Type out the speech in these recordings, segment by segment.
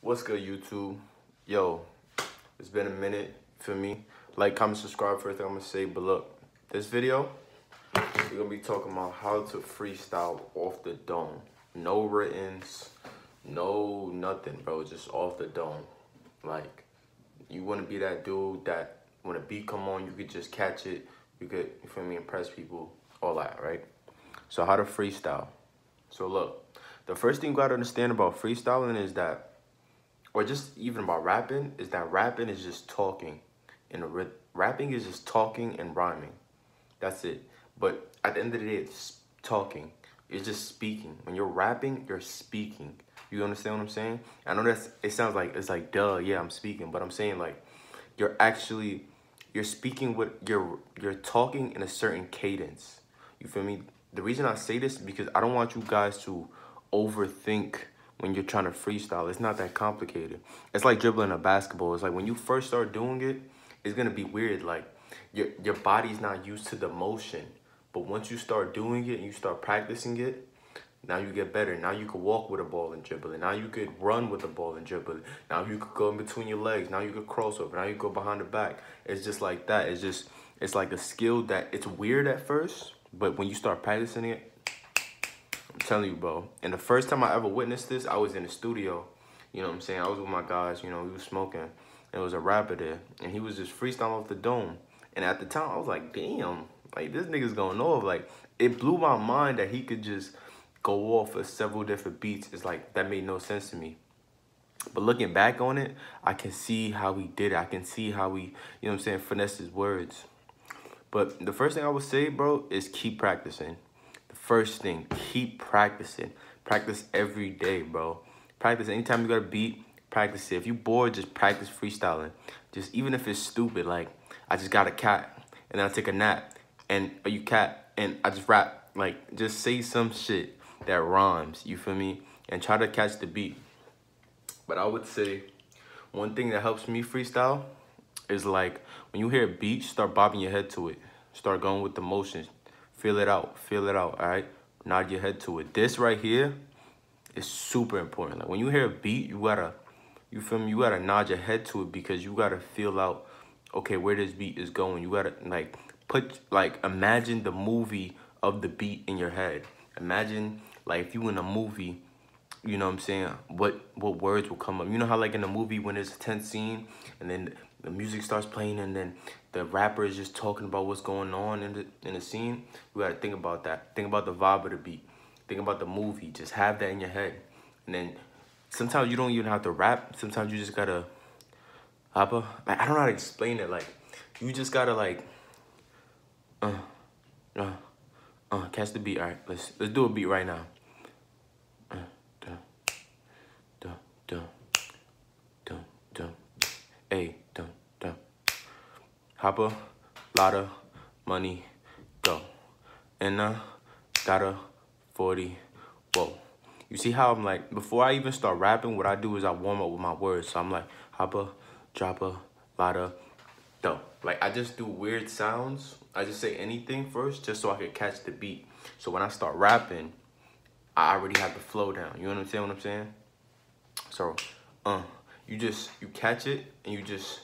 What's good, YouTube? Yo, it's been a minute for me. Like, comment, subscribe, first thing I'm gonna say. But look, this video, we're gonna be talking about how to freestyle off the dome. No writtens, no nothing, bro. Just off the dome. Like, you wanna be that dude that when a beat come on, you could just catch it. You could, you feel me, impress people, all that, right? So how to freestyle. So look, the first thing you gotta understand about freestyling is that, or just even about rapping, is that rapping is just talking. Rapping is just talking and rhyming. That's it. But at the end of the day, it's talking. It's just speaking. When you're rapping, you're speaking. You understand what I'm saying? I know it sounds like, it's like, duh, yeah, I'm speaking. But I'm saying, like, you're speaking with, you're talking in a certain cadence. You feel me? The reason I say this is because I don't want you guys to overthink when you're trying to freestyle. It's not that complicated. It's like dribbling a basketball. It's like when you first start doing it, it's gonna be weird. Like your body's not used to the motion. But once you start doing it and you start practicing it, now you get better. Now you can walk with a ball and dribble it. Now you could run with the ball and dribble it. Now you could go in between your legs. Now you could cross over. Now you go behind the back. It's just like that. It's like a skill that it's weird at first, but when you start practicing it, I'm telling you, bro. And the first time I ever witnessed this, I was in the studio. You know what I'm saying? I was with my guys, you know, we was smoking. And there was a rapper there. And he was just freestyling off the dome. And at the time, I was like, damn, like, this nigga's going off. Like, it blew my mind that he could just go off of several different beats. It's like, that made no sense to me. But looking back on it, I can see how he did it. I can see how he, you know what I'm saying, finessed his words. But the first thing I would say, bro, is keep practicing. The first thing, keep practicing. Practice every day, bro. Practice anytime you got a beat, practice it. If you bored, just practice freestyling. Just even if it's stupid, like I just got a cat and then I take a nap and you cat and I just rap. Like just say some shit that rhymes, you feel me? And try to catch the beat. But I would say one thing that helps me freestyle is like when you hear a beat, start bobbing your head to it. Start going with the motion. Feel it out, all right? Nod your head to it. This right here is super important. Like when you hear a beat, you feel me? You gotta nod your head to it because you gotta feel out, okay, where this beat is going. You gotta imagine the movie of the beat in your head. Imagine like if you in a movie, you know what I'm saying, what words will come up. You know how like in a movie when there's a tense scene and then the music starts playing and then the rapper is just talking about what's going on in the scene? You gotta think about that. Think about the vibe of the beat. Think about the movie. Just have that in your head. And then sometimes you don't even have to rap. Sometimes you just gotta like I don't know how to explain it. Like you just gotta like catch the beat. All right, let's do a beat right now. Hey, dum. Hop a lot of money, go. And got a 40, whoa. You see how I'm like, before I even start rapping, what I do is I warm up with my words. So I'm like, hop a, drop a, lot of, dough. Like I just do weird sounds. I just say anything first just so I can catch the beat. So when I start rapping, I already have the flow down. You understand what I'm saying? So, you catch it and you just,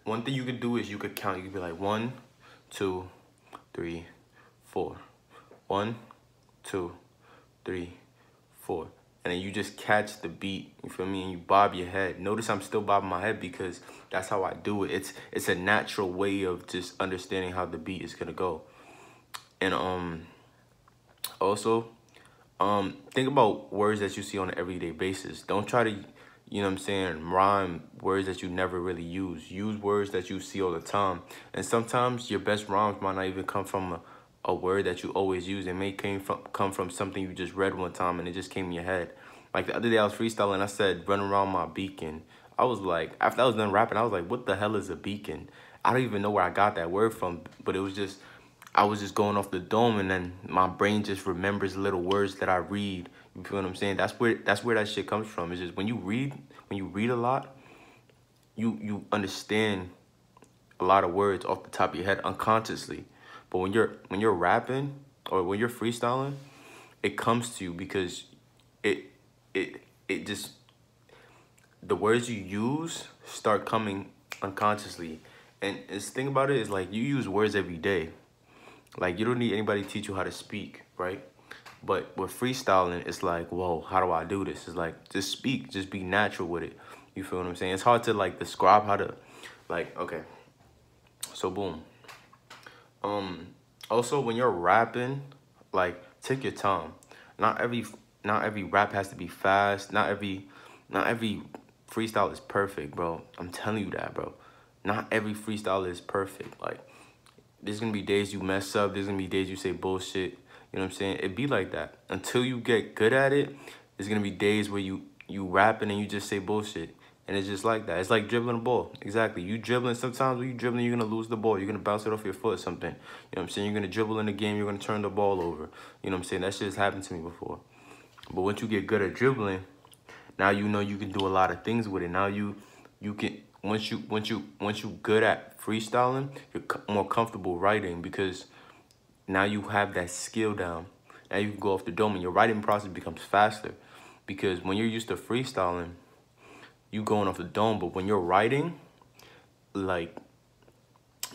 one thing you could do is you could count. You could be like 1, 2, 3, 4. 1, 2, 3, 4. And then you just catch the beat, you feel me? And you bob your head. Notice I'm still bobbing my head because that's how I do it. It's a natural way of just understanding how the beat is gonna go. And also, think about words that you see on an everyday basis. Don't try to, you know what I'm saying, rhyme words that you never really use. Use words that you see all the time. And sometimes your best rhymes might not even come from a word that you always use. It may come from something you just read one time and it just came in your head. Like the other day I was freestyling, I said, run around my beacon. I was like, after I was done rapping, I was like, what the hell is a beacon? I don't even know where I got that word from, but it was just, I was just going off the dome and then my brain just remembers little words that I read. You feel what I'm saying? That's where that shit comes from. It's just when you read a lot, you understand a lot of words off the top of your head unconsciously. But when you're rapping or when you're freestyling, it comes to you because it just the words you use start coming unconsciously. And the thing about it is, like, you use words every day. Like, you don't need anybody to teach you how to speak, right? But with freestyling, it's like, whoa, how do I do this? It's like, just speak, just be natural with it. You feel what I'm saying? It's hard to, like, describe how to, like, okay. So, boom. Also, when you're rapping, like, take your time. Not every rap has to be fast. Not every freestyle is perfect, bro. I'm telling you that, bro. Not every freestyle is perfect. Like, there's gonna be days you mess up. There's gonna be days you say bullshit. You know what I'm saying? It be like that. Until you get good at it, there's gonna be days where you rapping and you just say bullshit. And it's just like that. It's like dribbling a ball. Exactly. You dribbling, sometimes when you dribbling, you're going to lose the ball. You're going to bounce it off your foot or something. You know what I'm saying? You're going to dribble in the game. You're going to turn the ball over. You know what I'm saying? That shit has happened to me before. But once you get good at dribbling, now you know you can do a lot of things with it. Now you can, once you good at freestyling, you're more comfortable writing because now you have that skill down. Now you can go off the dome and your writing process becomes faster. Because when you're used to freestyling, you going off the dome, but when you're writing, like,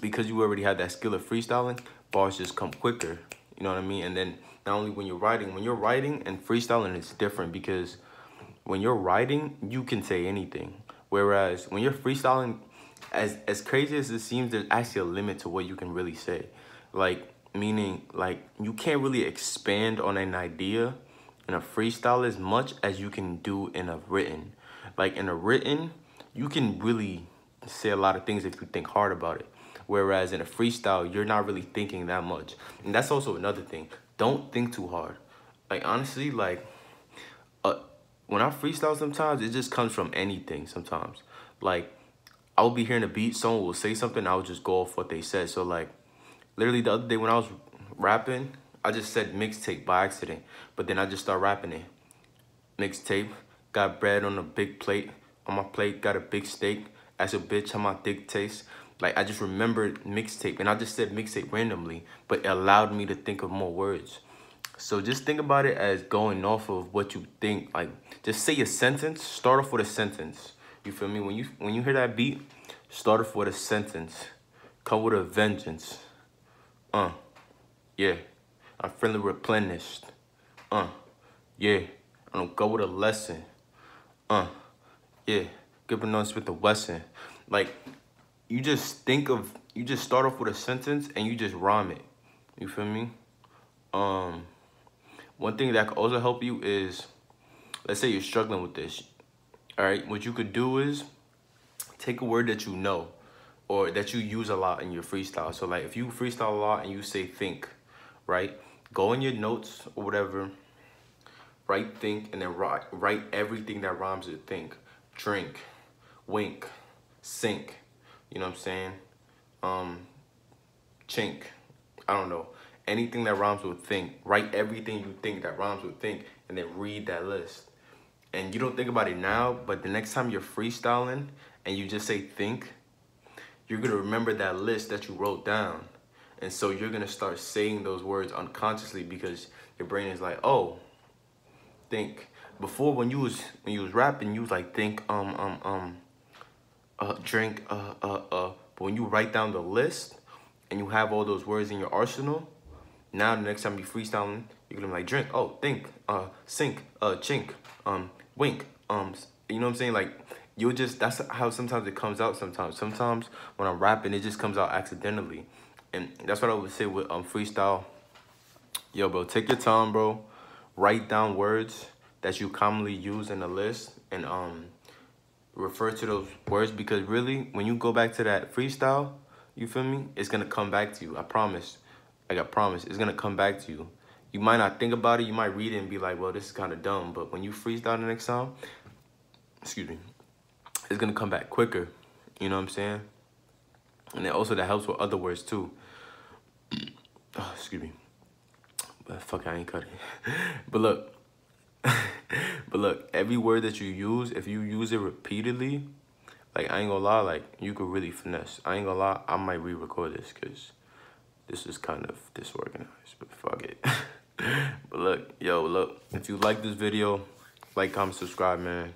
because you already have that skill of freestyling, bars just come quicker. You know what I mean? And then not only when you're writing and freestyling, it's different because when you're writing, you can say anything. Whereas when you're freestyling, as crazy as it seems, there's actually a limit to what you can really say. Like, meaning, like, you can't really expand on an idea in a freestyle as much as you can do in a written. Like, in a written, you can really say a lot of things if you think hard about it. Whereas in a freestyle, you're not really thinking that much. And that's also another thing. Don't think too hard. Like, honestly, like, when I freestyle sometimes, it just comes from anything sometimes. Like, I'll be hearing a beat, someone will say something, I'll just go off what they said. So, like, literally the other day when I was rapping, I just said mixtape by accident. But then I just started rapping it. Mixtape. Got bread on a big plate. On my plate, got a big steak. Ask a bitch how my dick tastes. Like, I just remembered mixtape. And I just said mixtape randomly. But it allowed me to think of more words. So just think about it as going off of what you think. Like, just say a sentence. Start off with a sentence. You feel me? When you hear that beat, start off with a sentence. Come with a vengeance. Yeah. I'm feeling replenished. Yeah. I don't go with a lesson. Yeah, giving notes with the Wesson. Like, you just start off with a sentence and you just rhyme it. You feel me? One thing that could also help you is, let's say you're struggling with this. All right, what you could do is take a word that you know or that you use a lot in your freestyle. So, like, if you freestyle a lot and you say think, right? Go in your notes or whatever, write think, and then write everything that rhymes with think. Drink, wink, sink, you know what I'm saying? Chink, I don't know. Anything that rhymes with think. Write everything you think that rhymes with think, and then read that list. And you don't think about it now, but the next time you're freestyling and you just say think, you're gonna remember that list that you wrote down. And so you're gonna start saying those words unconsciously because your brain is like, oh, think. Before, when you was rapping, you was like think drink but when you write down the list and you have all those words in your arsenal, now the next time you freestyling, you're gonna be like drink, oh, think, sink, chink, wink, you know what I'm saying? Like, you'll just, that's how sometimes it comes out. Sometimes when I'm rapping, it just comes out accidentally. And that's what I would say with freestyle. Yo, bro, take your time, bro. Write down words that you commonly use in a list and refer to those words, because really, when you go back to that freestyle, you feel me? It's gonna come back to you. I promise. Like, I promise, it's gonna come back to you. You might not think about it. You might read it and be like, well, this is kind of dumb. But when you freestyle the next time, excuse me, it's gonna come back quicker. You know what I'm saying? And then also that helps with other words too. Oh, excuse me. But fuck, I ain't cutting. But look, every word that you use, if you use it repeatedly, like, I ain't gonna lie, like, you could really finesse. I ain't gonna lie, I might re-record this because this is kind of disorganized, but fuck it. But look, if you like this video, like, comment, subscribe, man.